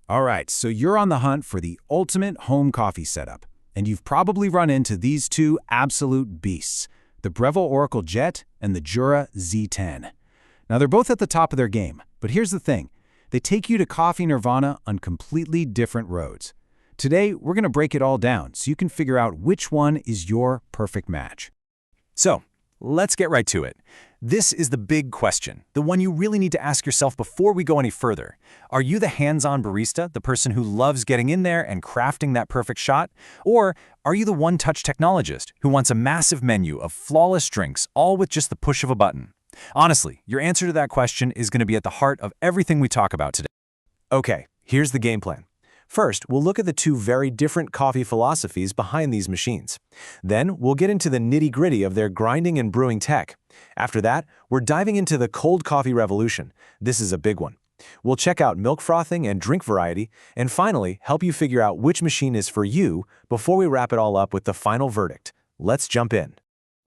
All right, so you're on the hunt for the ultimate home coffee setup, and you've probably run into these two absolute beasts, the Breville Oracle Jet and the Jura Z10. Now, they're both at the top of their game, but here's the thing. They take you to coffee nirvana on completely different roads. Today, we're going to break it all down so you can figure out which one is your perfect match. So, let's get right to it. This is the big question, the one you really need to ask yourself before we go any further. Are you the hands-on barista, the person who loves getting in there and crafting that perfect shot? Or are you the one-touch technologist who wants a massive menu of flawless drinks, all with just the push of a button? Honestly, your answer to that question is going to be at the heart of everything we talk about today. Okay, here's the game plan. First, we'll look at the two very different coffee philosophies behind these machines. Then, we'll get into the nitty-gritty of their grinding and brewing tech. After that, we're diving into the cold coffee revolution. This is a big one. We'll check out milk frothing and drink variety, and finally, help you figure out which machine is for you before we wrap it all up with the final verdict. Let's jump in.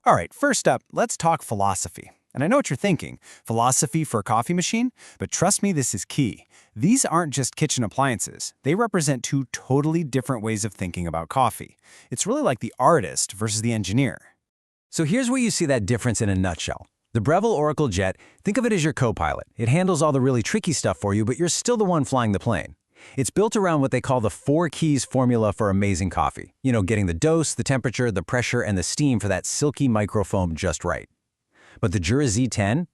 All right, first up, let's talk philosophy. And I know what you're thinking, philosophy for a coffee machine? But trust me, this is key. These aren't just kitchen appliances. They represent two totally different ways of thinking about coffee. It's really like the artist versus the engineer. So here's where you see that difference in a nutshell. The Breville Oracle Jet, think of it as your co-pilot. It handles all the really tricky stuff for you, but you're still the one flying the plane. It's built around what they call the 4 keys formula for amazing coffee. You know, getting the dose, the temperature, the pressure, and the steam for that silky microfoam just right. But the Jura Z10?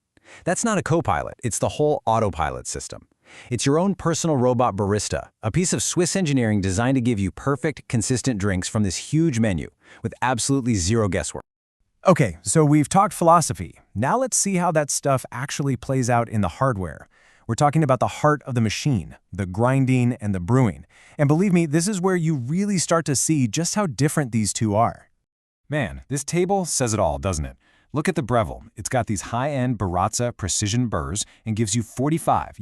That's not a co-pilot, it's the whole autopilot system. It's your own personal robot barista, a piece of Swiss engineering designed to give you perfect, consistent drinks from this huge menu, with absolutely zero guesswork. Okay, so we've talked philosophy. Now let's see how that stuff actually plays out in the hardware. We're talking about the heart of the machine, the grinding and the brewing. And believe me, this is where you really start to see just how different these two are. Man, this table says it all, doesn't it? Look at the Breville. It's got these high-end Barista precision burrs and gives you 45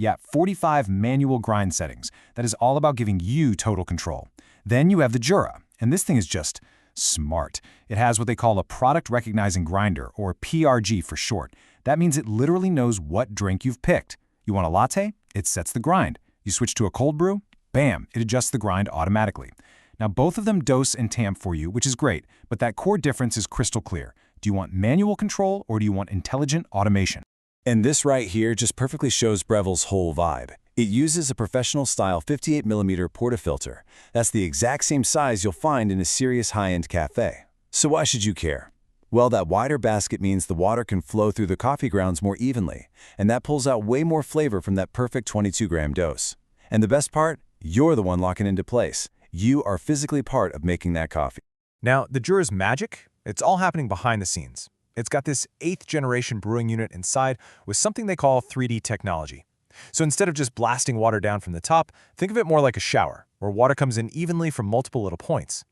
manual grind settings. That is all about giving you total control. Then you have the Jura, and this thing is just smart. It has what they call a product recognizing grinder, or PRG for short. That means it literally knows what drink you've picked. You want a latte? It sets the grind. You switch to a cold brew? Bam, it adjusts the grind automatically. Now both of them dose and tamp for you, which is great, but that core difference is crystal clear. Do you want manual control or do you want intelligent automation? And this right here just perfectly shows Breville's whole vibe. It uses a professional-style 58mm portafilter. That's the exact same size you'll find in a serious high-end cafe. So why should you care? Well, that wider basket means the water can flow through the coffee grounds more evenly, and that pulls out way more flavor from that perfect 22-gram dose. And the best part? You're the one locking into place. You are physically part of making that coffee. Now, the Jura's magic? It's all happening behind the scenes. It's got this 8th-generation brewing unit inside with something they call 3D technology. So instead of just blasting water down from the top, think of it more like a shower, where water comes in evenly from multiple little points.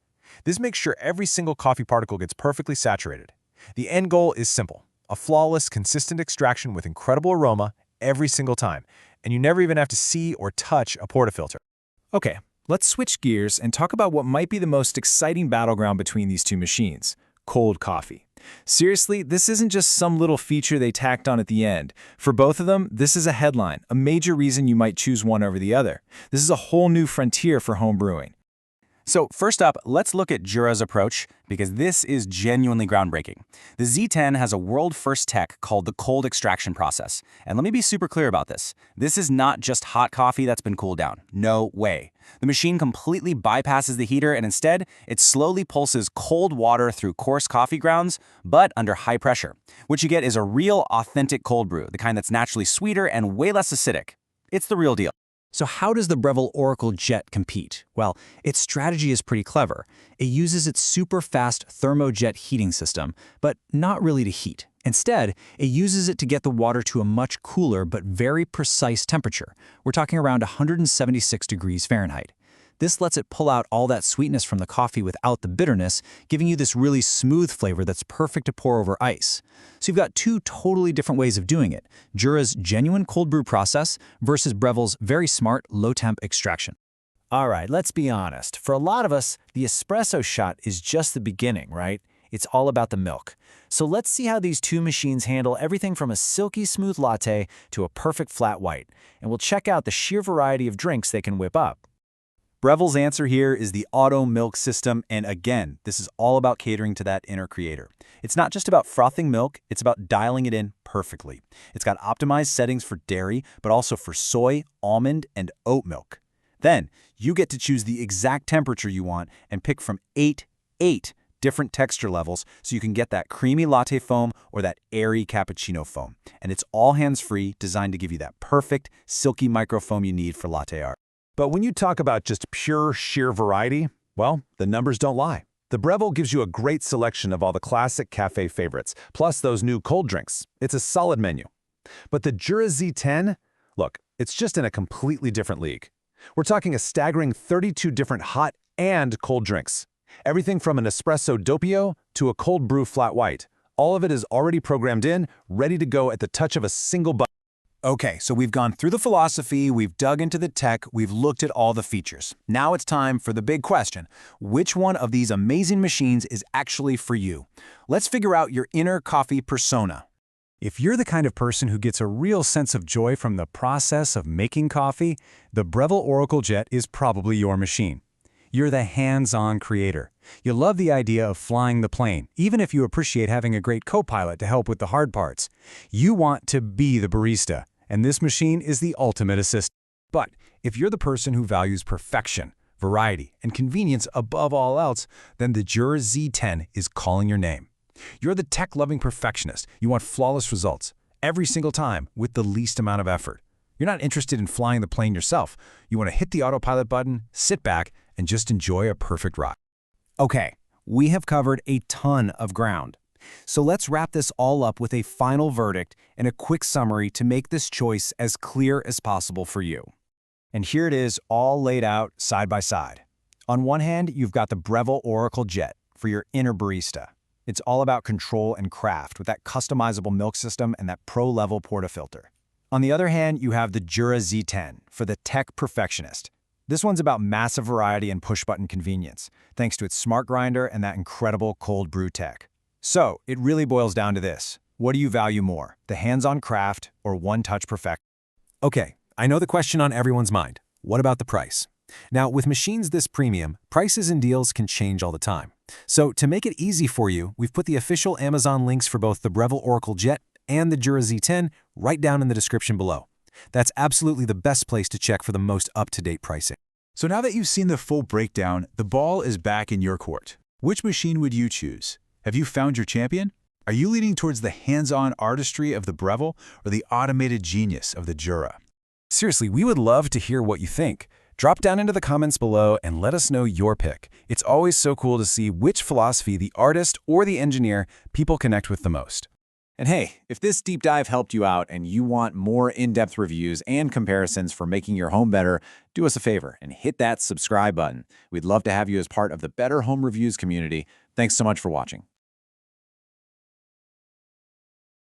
This makes sure every single coffee particle gets perfectly saturated. The end goal is simple: a flawless, consistent extraction with incredible aroma every single time, and you never even have to see or touch a portafilter. Okay, let's switch gears and talk about what might be the most exciting battleground between these two machines: cold coffee. Seriously, this isn't just some little feature they tacked on at the end. For both of them, this is a headline, a major reason you might choose one over the other. This is a whole new frontier for home brewing. So first up, let's look at Jura's approach, because this is genuinely groundbreaking. The Z10 has a world-first tech called the cold extraction process. And let me be super clear about this. This is not just hot coffee that's been cooled down. No way. The machine completely bypasses the heater, and instead, it slowly pulses cold water through coarse coffee grounds, but under high pressure. What you get is a real, authentic cold brew, the kind that's naturally sweeter and way less acidic. It's the real deal. So how does the Breville Oracle Jet compete? Well, its strategy is pretty clever. It uses its super-fast thermojet heating system, but not really to heat. Instead, it uses it to get the water to a much cooler but very precise temperature. We're talking around 176 degrees Fahrenheit. This lets it pull out all that sweetness from the coffee without the bitterness, giving you this really smooth flavor that's perfect to pour over ice. So you've got two totally different ways of doing it: Jura's genuine cold brew process versus Breville's very smart low-temp extraction. All right, let's be honest. For a lot of us, the espresso shot is just the beginning, right? It's all about the milk. So let's see how these two machines handle everything from a silky smooth latte to a perfect flat white, and we'll check out the sheer variety of drinks they can whip up. Breville's answer here is the auto milk system, and again, this is all about catering to that inner creator. It's not just about frothing milk, it's about dialing it in perfectly. It's got optimized settings for dairy, but also for soy, almond, and oat milk. Then, you get to choose the exact temperature you want and pick from eight different texture levels so you can get that creamy latte foam or that airy cappuccino foam. And it's all hands-free, designed to give you that perfect, silky microfoam you need for latte art. But when you talk about just pure, sheer variety, well, the numbers don't lie. The Breville gives you a great selection of all the classic cafe favorites, plus those new cold drinks. It's a solid menu. But the Jura Z10, look, it's just in a completely different league. We're talking a staggering 32 different hot and cold drinks. Everything from an espresso doppio to a cold brew flat white. All of it is already programmed in, ready to go at the touch of a single button. Okay, so we've gone through the philosophy, we've dug into the tech, we've looked at all the features. Now it's time for the big question. Which one of these amazing machines is actually for you? Let's figure out your inner coffee persona. If you're the kind of person who gets a real sense of joy from the process of making coffee, the Breville Oracle Jet is probably your machine. You're the hands-on creator. You love the idea of flying the plane, even if you appreciate having a great co-pilot to help with the hard parts. You want to be the barista, and this machine is the ultimate assistant. But if you're the person who values perfection, variety, and convenience above all else, then the Jura Z10 is calling your name. You're the tech-loving perfectionist. You want flawless results every single time with the least amount of effort. You're not interested in flying the plane yourself. You want to hit the autopilot button, sit back, and just enjoy a perfect ride. Okay, we have covered a ton of ground. So let's wrap this all up with a final verdict and a quick summary to make this choice as clear as possible for you. And here it is, all laid out side by side. On one hand, you've got the Breville Oracle Jet for your inner barista. It's all about control and craft with that customizable milk system and that pro-level portafilter. On the other hand, you have the Jura Z10 for the tech perfectionist. This one's about massive variety and push-button convenience, thanks to its smart grinder and that incredible cold brew tech. So, it really boils down to this. What do you value more, the hands-on craft or one-touch perfection? Okay, I know the question on everyone's mind. What about the price? Now, with machines this premium, prices and deals can change all the time. So, to make it easy for you, we've put the official Amazon links for both the Breville Oracle Jet and the Jura Z10 right down in the description below. That's absolutely the best place to check for the most up-to-date pricing. So now that you've seen the full breakdown, the ball is back in your court. Which machine would you choose? Have you found your champion? Are you leaning towards the hands-on artistry of the Breville or the automated genius of the Jura? Seriously, we would love to hear what you think. Drop down into the comments below and let us know your pick. It's always so cool to see which philosophy, the artist or the engineer, people connect with the most. And hey, if this deep dive helped you out and you want more in-depth reviews and comparisons for making your home better, do us a favor and hit that subscribe button. We'd love to have you as part of the Better Home Reviews community. Thanks so much for watching.